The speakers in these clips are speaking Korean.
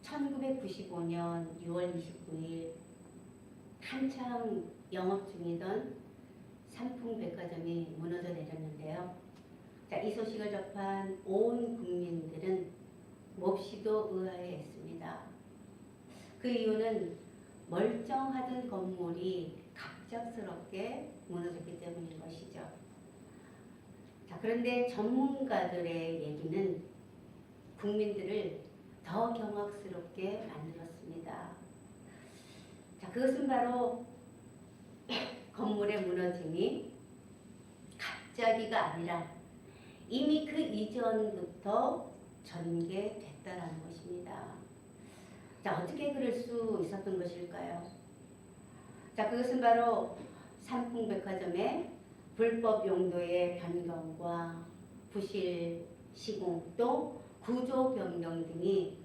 1995년 6월 29일 한참 영업 중이던 삼풍백화점이 무너져 내렸는데요. 자, 이 소식을 접한 온 국민들은 몹시도 의아해했습니다. 그 이유는 멀쩡하던 건물이 갑작스럽게 무너졌기 때문인 것이죠. 자, 그런데 전문가들의 얘기는 국민들을 더 경악스럽게 만들었습니다. 자, 그것은 바로 건물의 무너짐이 갑자기가 아니라 이미 그 이전부터 전개됐다라는 것입니다. 자, 어떻게 그럴 수 있었던 것일까요? 자, 그것은 바로 삼풍백화점의 불법 용도의 변경과 부실 시공 또 구조 변경 등이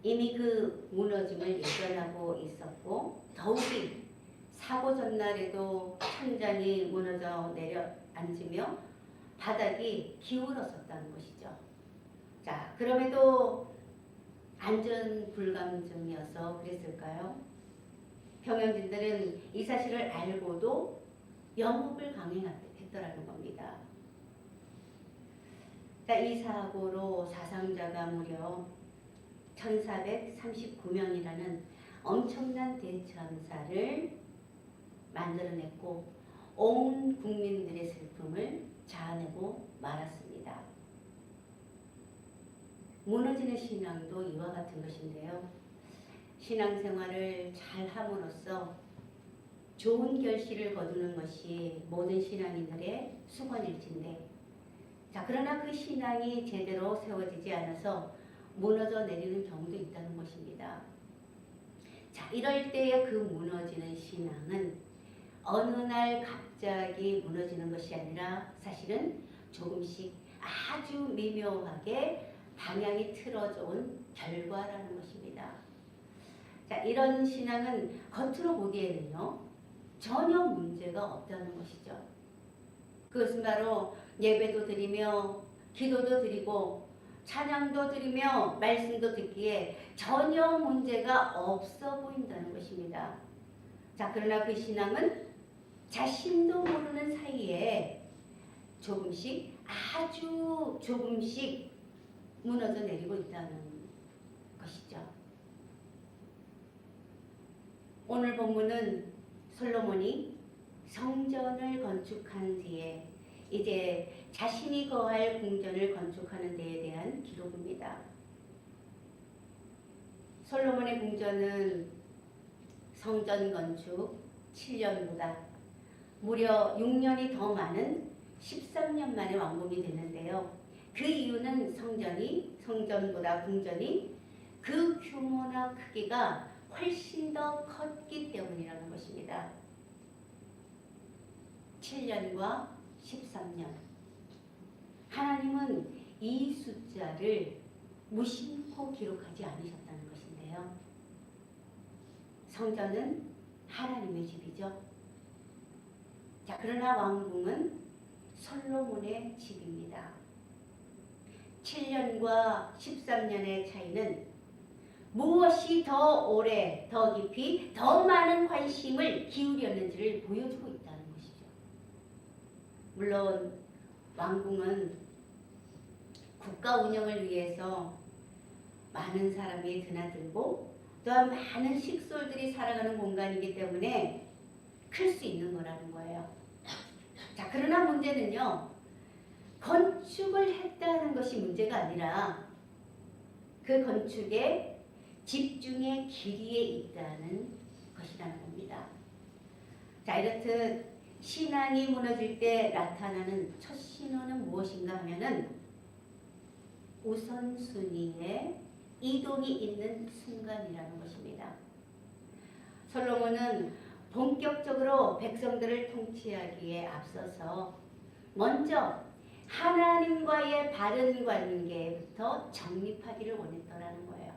이미 그 무너짐을 예견하고 있었고, 더욱이 사고 전날에도 천장이 무너져 내려앉으며 바닥이 기울었었다는 것이죠. 자, 그럼에도 안전 불감증이어서 그랬을까요? 경영진들은 이 사실을 알고도 영업을 강행했더라는 겁니다. 자, 이 사고로 사상자가 무려 1439명이라는 엄청난 대참사를 만들어냈고 온 국민들의 슬픔을 자아내고 말았습니다. 무너지는 신앙도 이와 같은 것인데요. 신앙생활을 잘 함으로써 좋은 결실을 거두는 것이 모든 신앙인들의 수건일진데, 자, 그러나 그 신앙이 제대로 세워지지 않아서 무너져 내리는 경우도 있다는 것입니다. 자, 이럴 때의 그 무너지는 신앙은 어느 날 갑자기 무너지는 것이 아니라 사실은 조금씩 아주 미묘하게 방향이 틀어져 온 결과라는 것입니다. 자, 이런 신앙은 겉으로 보기에는요 전혀 문제가 없다는 것이죠. 그것은 바로 예배도 드리며 기도도 드리고 찬양도 드리며 말씀도 듣기에 전혀 문제가 없어 보인다는 것입니다. 자, 그러나 그 신앙은 자신도 모르는 사이에 조금씩 아주 조금씩 무너져 내리고 있다는 것이죠. 오늘 본문은 솔로몬이 성전을 건축한 뒤에 이제 자신이 거할 궁전을 건축하는 데에 대한 기록입니다. 솔로몬의 궁전은 성전 건축 7년보다 무려 6년이 더 많은 13년 만에 완공이 됐는데요. 그 이유는 성전보다 궁전이 그 규모나 크기가 훨씬 더 컸기 때문이라는 것입니다. 7년과 13년. 하나님은 이 숫자를 무심코 기록하지 않으셨다는 것인데요. 성전은 하나님의 집이죠. 자, 그러나 왕궁은 솔로몬의 집입니다. 7년과 13년의 차이는 무엇이 더 오래, 더 깊이, 더 많은 관심을 기울였는지를 보여주고 있다는 것이죠. 물론 왕궁은 국가 운영을 위해서 많은 사람이 드나들고 또한 많은 식솔들이 살아가는 공간이기 때문에 클 수 있는 거라는 거예요. 자, 그러나 문제는요, 건축을 했다는 것이 문제가 아니라 그 건축의 집중의 길이에 있다는 것이라는 겁니다. 자, 이렇듯 신앙이 무너질 때 나타나는 첫 신호는 무엇인가 하면은 우선순위에 이동이 있는 순간이라는 것입니다. 솔로몬은 본격적으로 백성들을 통치하기에 앞서서 먼저 하나님과의 바른 관계부터 정립하기를 원했더라는 거예요.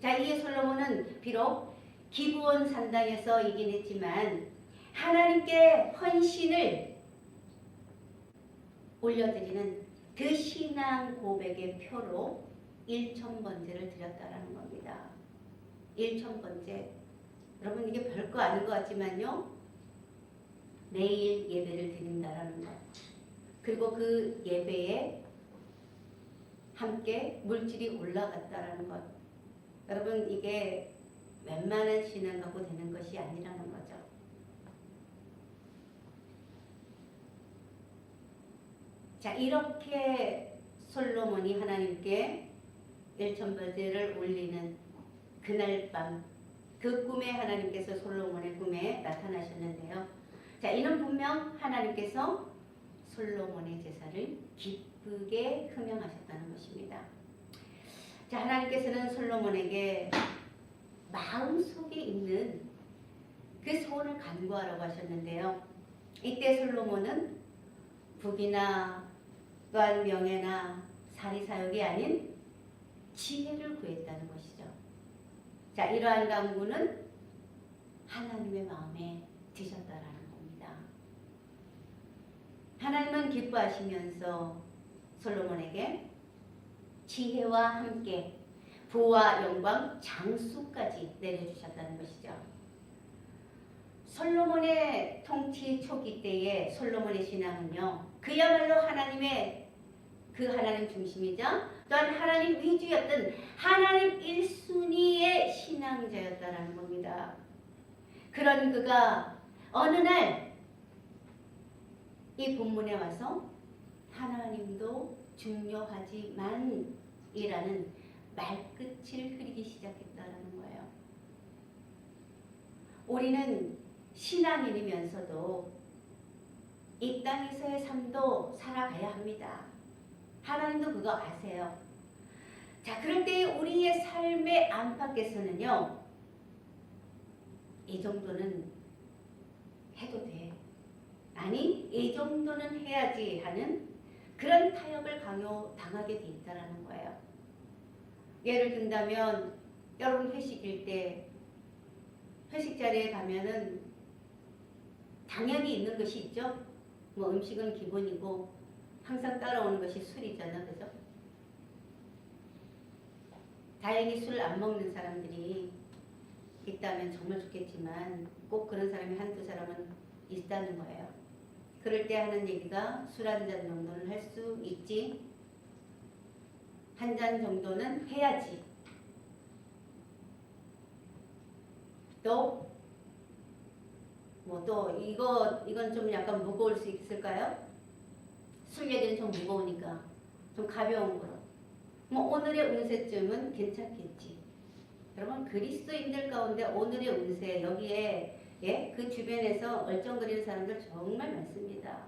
자, 이에 솔로몬은 비록 기브온 산당에서 이긴 했지만 하나님께 헌신을 올려드리는 그 신앙 고백의 표로 1,000번제를 드렸다라는 겁니다. 1,000번제. 여러분 이게 별거 아닌 것 같지만요. 매일 예배를 드린다라는 것. 그리고 그 예배에 함께 물질이 올라갔다라는 것. 여러분 이게 웬만한 신앙 갖고 되는 것이 아니라는 거죠. 자, 이렇게 솔로몬이 하나님께 1,000번제를 올리는 그날 밤, 그 꿈에 하나님께서 솔로몬의 꿈에 나타나셨는데요. 자, 이는 분명 하나님께서 솔로몬의 제사를 기쁘게 흠양하셨다는 것입니다. 자, 하나님께서는 솔로몬에게 마음속에 있는 그 소원을 간구하라고 하셨는데요. 이때 솔로몬은 부귀나 또한 명예나 사리사욕이 아닌 지혜를 구했다는 것이죠. 자, 이러한 간구는 하나님의 마음에 드셨다라는 겁니다. 하나님은 기뻐하시면서 솔로몬에게 지혜와 함께 부와 영광, 장수까지 내려주셨다는 것이죠. 솔로몬의 통치 초기 때의 솔로몬의 신앙은요, 그야말로 하나님의 그 하나님 중심이자 또한 하나님 위주였던 하나님 1순위의 신앙자였다라는 겁니다. 그런 그가 어느 날 이 본문에 와서 하나님도 중요하지만 이라는 말끝을 흐리기 시작했다는 거예요. 우리는 신앙인이면서도 이 땅에서의 삶도 살아가야 합니다. 하나님도 그거 아세요. 자, 그럴 때 우리의 삶의 안팎에서는요, 이 정도는 해도 돼. 아니, 이 정도는 해야지 하는 그런 타협을 강요당하게 돼 있다는 거예요. 예를 든다면 여러분 회식일 때 회식 자리에 가면은 당연히 있는 것이 있죠. 뭐 음식은 기본이고 항상 따라오는 것이 술이잖아, 그죠? 다행히 술 안 먹는 사람들이 있다면 정말 좋겠지만 꼭 그런 사람이 한두 사람은 있다는 거예요. 그럴 때 하는 얘기가 술 한 잔 정도는 할 수 있지. 한 잔 정도는 해야지. 또 이건 좀 약간 무거울 수 있을까요? 술 얘기는 좀 무거우니까 좀 가벼운 거로. 뭐 오늘의 운세쯤은 괜찮겠지. 여러분 그리스도인들 가운데 오늘의 운세 여기에 그 주변에서 얼쩡거리는 사람들 정말 많습니다.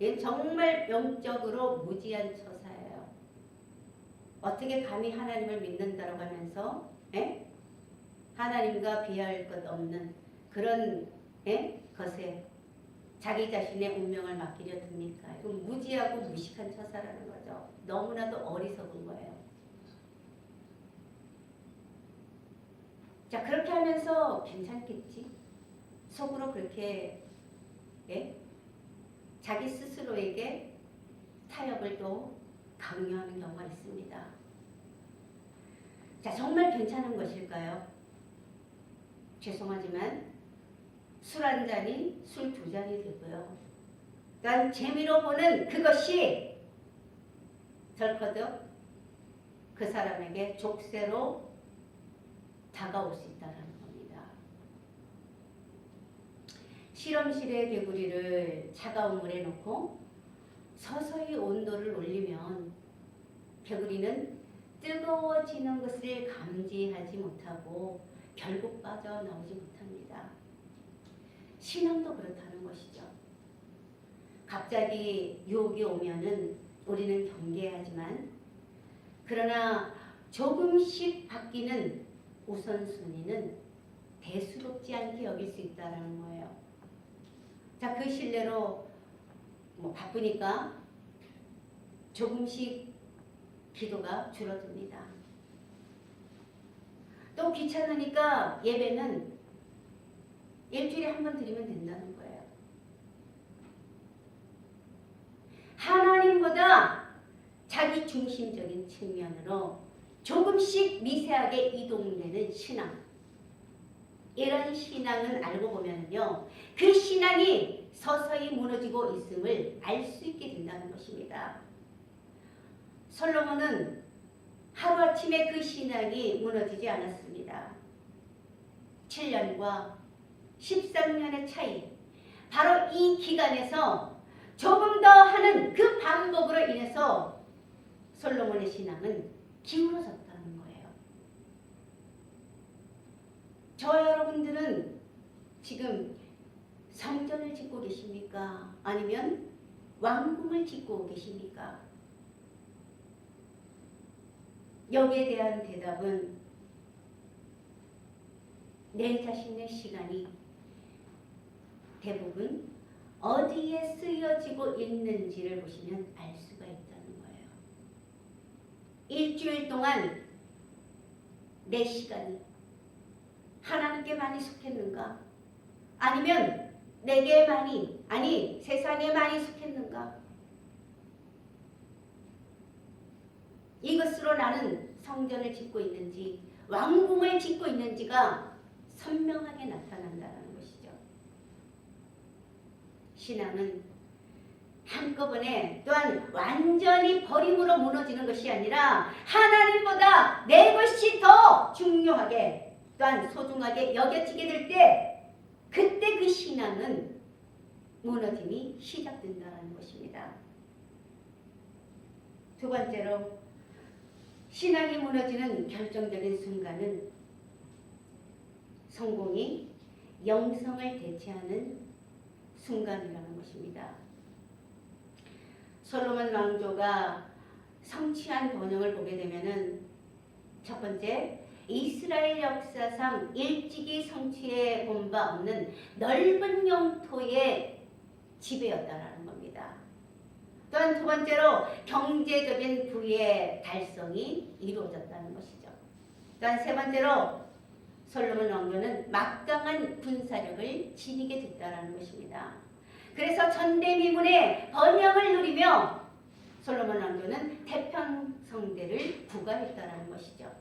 얘는 정말 영적으로 무지한 처사예요. 어떻게 감히 하나님을 믿는다라고 하면서 하나님과 비할 것 없는 그런 것에 자기 자신의 운명을 맡기려 듭니까? 이건 무지하고 무식한 처사라는 거죠. 너무나도 어리석은 거예요. 자, 그렇게 하면서 괜찮겠지? 속으로 그렇게 자기 스스로에게 타협을 또 강요하는 경우가 있습니다. 자, 정말 괜찮은 것일까요? 죄송하지만 술 한 잔이 술 두 잔이 되고요. 그러니까 재미로 보는 그것이 덜커덕 그 사람에게 족쇄로 다가올 수 있다는 겁니다. 실험실의 개구리를 차가운 물에 넣고 서서히 온도를 올리면 개구리는 뜨거워지는 것을 감지하지 못하고 결국 빠져나오지 못합니다. 신앙도 그렇다는 것이죠. 갑자기 유혹이 오면은 우리는 경계하지만 그러나 조금씩 바뀌는 우선순위는 대수롭지 않게 여길 수 있다는 거예요. 자, 그 신뢰로 바쁘니까 조금씩 기도가 줄어듭니다. 또 귀찮으니까 예배는 일주일에 한 번 드리면 된다는 거예요. 하나님보다 자기 중심적인 측면으로 조금씩 미세하게 이동되는 신앙. 이런 신앙은 알고 보면요, 그 신앙이 서서히 무너지고 있음을 알 수 있게 된다는 것입니다. 솔로몬은 하루아침에 그 신앙이 무너지지 않았습니다. 7년과 13년의 차이, 바로 이 기간에서 조금 더 하는 그 방법으로 인해서 솔로몬의 신앙은 기울어졌다는 거예요. 저와 여러분들은 지금 성전을 짓고 계십니까? 아니면 왕궁을 짓고 계십니까? 여기에 대한 대답은 내 자신의 시간이 대부분 어디에 쓰여지고 있는지를 보시면 알 수가 있다는 거예요. 일주일 동안 내 시간이 하나님께 많이 속했는가? 아니면 내게 많이, 아니 세상에 많이 속했는가? 이것으로 나는 성전을 짓고 있는지 왕궁을 짓고 있는지가 선명하게 나타난다는 것이죠. 신앙은 한꺼번에 또한 완전히 버림으로 무너지는 것이 아니라 하나님보다 내 것이 더 중요하게 또한 소중하게 여겨지게 될 때 그때 그 신앙은 무너짐이 시작된다는 것입니다. 두 번째로 신앙이 무너지는 결정적인 순간은 성공이 영성을 대체하는 순간이라는 것입니다. 솔로몬 왕조가 성취한 번영을 보게 되면은 첫 번째, 이스라엘 역사상 일찍이 성취해 본 바 없는 넓은 영토의 지배였다라는 겁니다. 또한 두 번째로 경제적인 부의 달성이 이루어졌다는 것이죠. 또한 세 번째로 솔로몬 왕조는 막강한 군사력을 지니게 됐다는 것입니다. 그래서 전대미문의 번영을 누리며 솔로몬 왕조는 태평성대를 부과했다는 것이죠.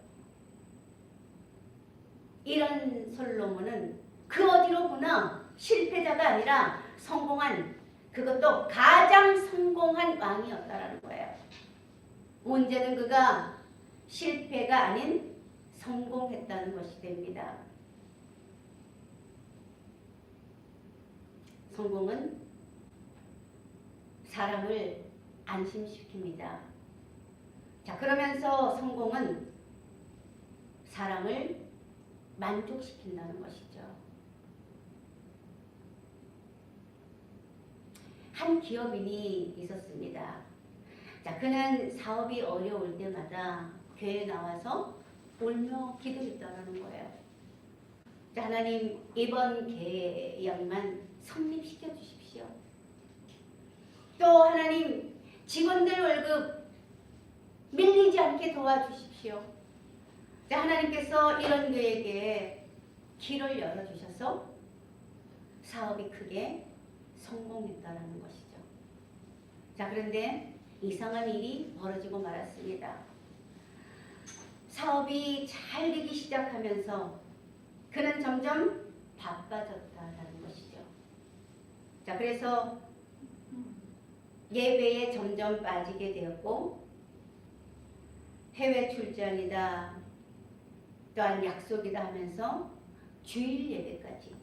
이런 솔로몬은 그 어디로 보나 실패자가 아니라 성공한, 그것도 가장 성공한 왕이었다라는 거예요. 문제는 그가 실패가 아닌 성공했다는 것이 됩니다. 성공은 사람을 안심시킵니다. 자, 그러면서 성공은 사람을 만족시킨다는 것이죠. 한 기업인이 있었습니다. 자, 그는 사업이 어려울 때마다 교회에 나와서 울며 기도했다는 거예요. 자, 하나님, 이번 계약만 성립시켜 주십시오. 또 하나님, 직원들 월급 밀리지 않게 도와주십시오. 자, 하나님께서 이런 교회에게 길을 열어주셔서 사업이 크게 성공했다는 것이죠. 자, 그런데 이상한 일이 벌어지고 말았습니다. 사업이 잘 되기 시작하면서 그는 점점 바빠졌다는 것이죠. 자, 그래서 예배에 점점 빠지게 되었고 해외 출장이다, 또한 약속이다 하면서 주일 예배까지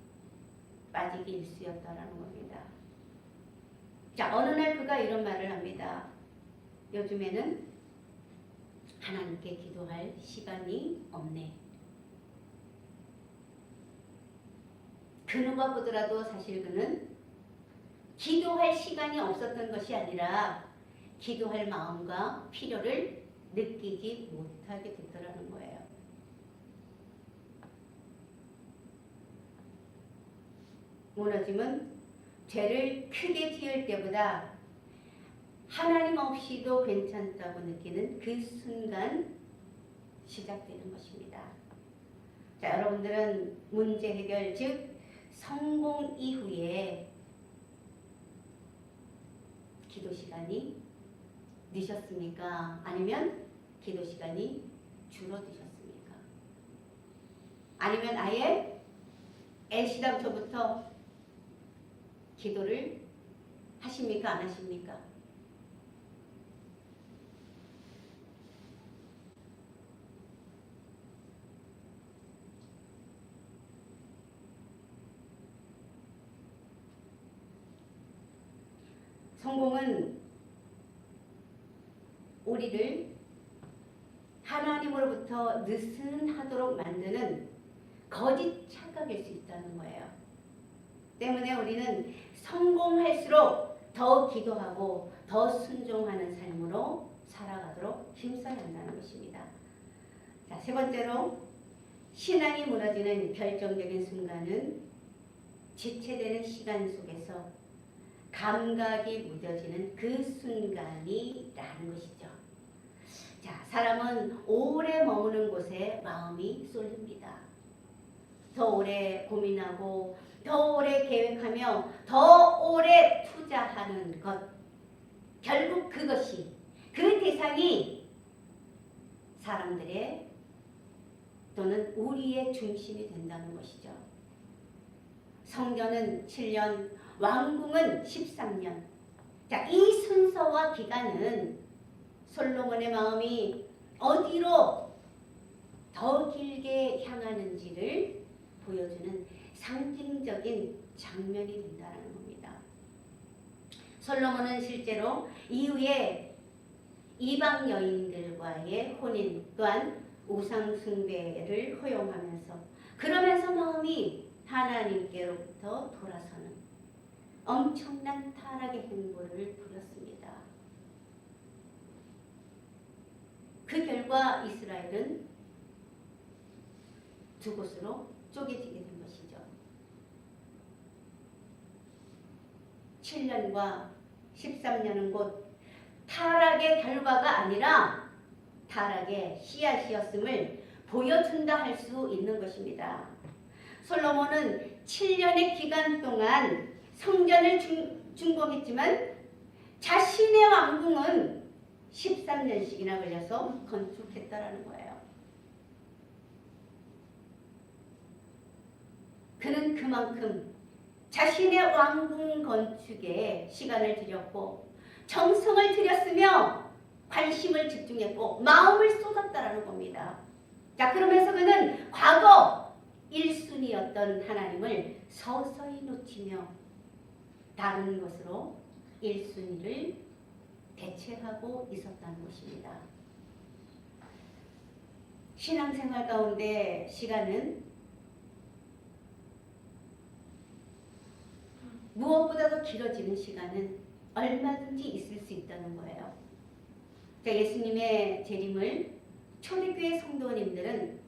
빠지기 일쑤였다라는 겁니다. 자, 어느 날 그가 이런 말을 합니다. 요즘에는 하나님께 기도할 시간이 없네. 그 누가 보더라도 사실 그는 기도할 시간이 없었던 것이 아니라 기도할 마음과 필요를 느끼지 못하게 됐더라는 거예요. 무너짐은 죄를 크게 지을 때보다 하나님 없이도 괜찮다고 느끼는 그 순간 시작되는 것입니다. 자, 여러분들은 문제 해결, 즉 성공 이후에 기도 시간이 늦었습니까? 아니면 기도 시간이 줄어드셨습니까? 아니면 아예 애시당초부터 기도를 하십니까? 안 하십니까? 성공은 우리를 하나님으로부터 느슨하도록 만드는 거짓 착각일 수 있다는 거예요. 때문에 우리는 성공할수록 더 기도하고 더 순종하는 삶으로 살아가도록 힘써야 한다는 것입니다. 자, 세 번째로 신앙이 무너지는 결정적인 순간은 지체되는 시간 속에서 감각이 무뎌지는 그 순간이라는 것이죠. 자, 사람은 오래 머무는 곳에 마음이 쏠립니다. 더 오래 고민하고 더 오래 계획하며 더 오래 투자하는 것, 결국 그것이 그 대상이 사람들의 또는 우리의 중심이 된다는 것이죠. 성전은 7년, 왕궁은 13년. 자, 이 순서와 기간은 솔로몬의 마음이 어디로 더 길게 향하는지를 보여주는 상징적인 장면이 된다는 겁니다. 솔로몬은 실제로 이후에 이방 여인들과의 혼인 또한 우상 숭배를 허용하면서 그러면서 마음이 하나님께로부터 돌아서는 엄청난 타락의 행보를 부렸습니다. 그 결과 이스라엘은 두 곳으로 쪼개지게 된 것이죠. 7년과 13년은 곧 타락의 결과가 아니라 타락의 씨앗이었음을 보여준다 할 수 있는 것입니다. 솔로몬은 7년의 기간 동안 성전을 준공했지만 자신의 왕궁은 13년씩이나 걸려서 건축했다라는 거예요. 그는 그만큼 자신의 왕궁 건축에 시간을 들였고 정성을 들였으며 관심을 집중했고 마음을 쏟았다라는 겁니다. 자, 그러면서 그는 과거 1순위였던 하나님을 서서히 놓치며 다른 것으로 1순위를 대체하고 있었다는 것입니다. 신앙생활 가운데 시간은 무엇보다도 길어지는 시간은 얼마든지 있을 수 있다는 거예요. 자, 예수님의 재림을 초대교회 성도님들은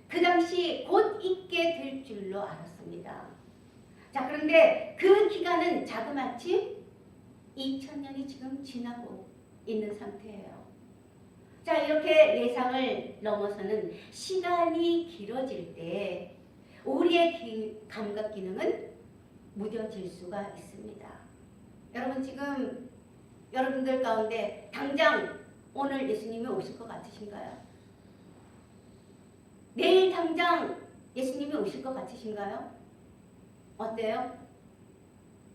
그 당시 곧 있게 될 줄로 알았습니다. 자, 그런데 그 기간은 자그마치 2000년이 지금 지나고 있는 상태예요. 자, 이렇게 예상을 넘어서는 시간이 길어질 때 우리의 감각 기능은 무뎌질 수가 있습니다. 여러분, 지금 여러분들 가운데 당장 오늘 예수님이 오실 것 같으신가요? 내일 당장 예수님이 오실 것 같으신가요? 어때요?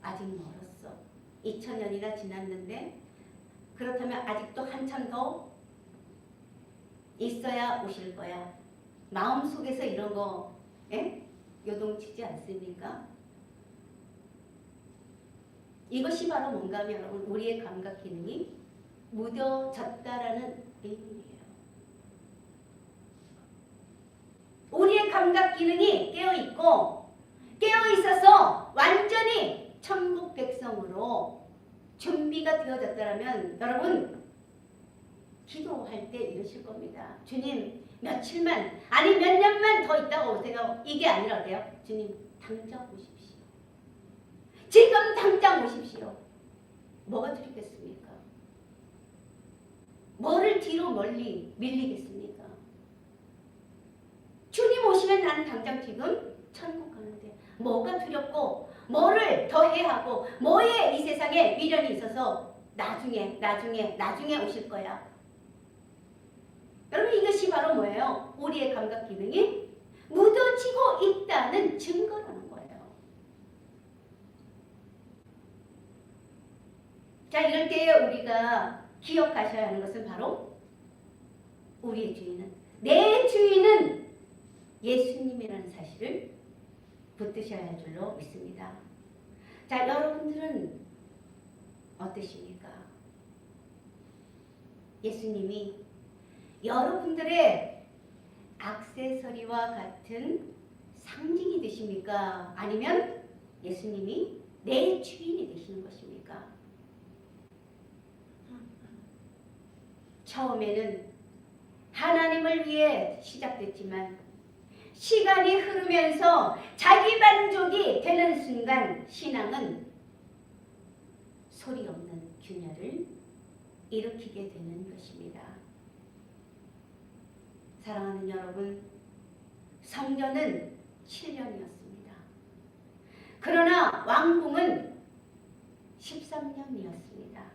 아직 멀었어. 2000년이나 지났는데 그렇다면 아직도 한참 더 있어야 오실 거야. 마음속에서 이런 거 요동치지 않습니까? 이것이 바로 뭔가 하면 여러분 우리의 감각 기능이 무뎌졌다라는 의미예요. 우리의 감각 기능이 깨어있고 깨어있어서 완전히 천국 백성으로 준비가 되어졌다면 여러분 기도할 때 이러실 겁니다. 주님 며칠만 아니 몇 년만 더 있다가 오세요. 이게 아니라 어때요? 주님 당장 오십시오. 지금 당장 오십시오. 뭐가 두렵겠습니까? 뭐를 뒤로 멀리 밀리겠습니까? 주님 오시면 나는 당장 지금 천국 가는데 뭐가 두렵고 뭐를 더 해야 하고 뭐에 이 세상에 미련이 있어서 나중에 오실 거야. 여러분 이것이 바로 뭐예요? 우리의 감각 기능이 묻어지고 있다는 증거라는 거예요. 자, 이럴 때에 우리가 기억하셔야 하는 것은 바로 우리의 주인은, 내 주인은 예수님이라는 사실을 붙드셔야 할 줄로 믿습니다. 자, 여러분들은 어떠십니까? 예수님이 여러분들의 액세서리와 같은 상징이 되십니까? 아니면 예수님이 내 주인이 되시는 것입니까? 처음에는 하나님을 위해 시작됐지만 시간이 흐르면서 자기 만족이 되는 순간 신앙은 소리 없는 균열을 일으키게 되는 것입니다. 사랑하는 여러분, 성전은 7년이었습니다. 그러나 왕궁은 13년이었습니다.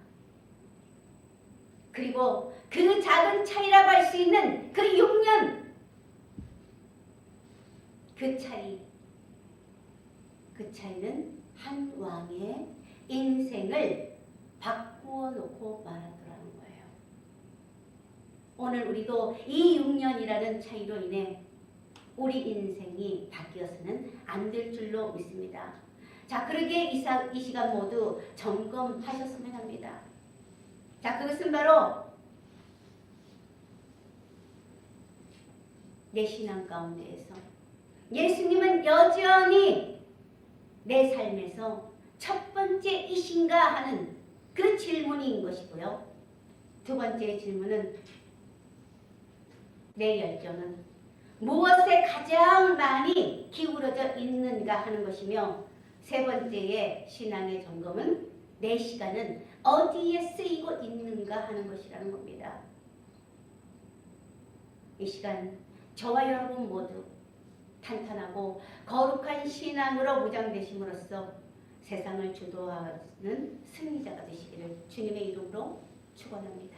그리고 그 작은 차이라고 할 수 있는 그 6년, 그 차이는 한 왕의 인생을 바꾸어 놓고 말하더라는 거예요. 오늘 우리도 이 6년이라는 차이로 인해 우리 인생이 바뀌어서는 안 될 줄로 믿습니다. 자, 그러기에 이 시간 모두 점검하셨으면 합니다. 자, 그것은 바로 내 신앙 가운데에서 예수님은 여전히 내 삶에서 첫 번째이신가 하는 그 질문인 것이고요. 두 번째 질문은 내 열정은 무엇에 가장 많이 기울어져 있는가 하는 것이며, 세 번째의 신앙의 점검은 내 시간은 어디에 쓰이고 있는가 하는 것이라는 겁니다. 이 시간 저와 여러분 모두 탄탄하고 거룩한 신앙으로 무장되심으로써 세상을 주도하는 승리자가 되시기를 주님의 이름으로 축원합니다.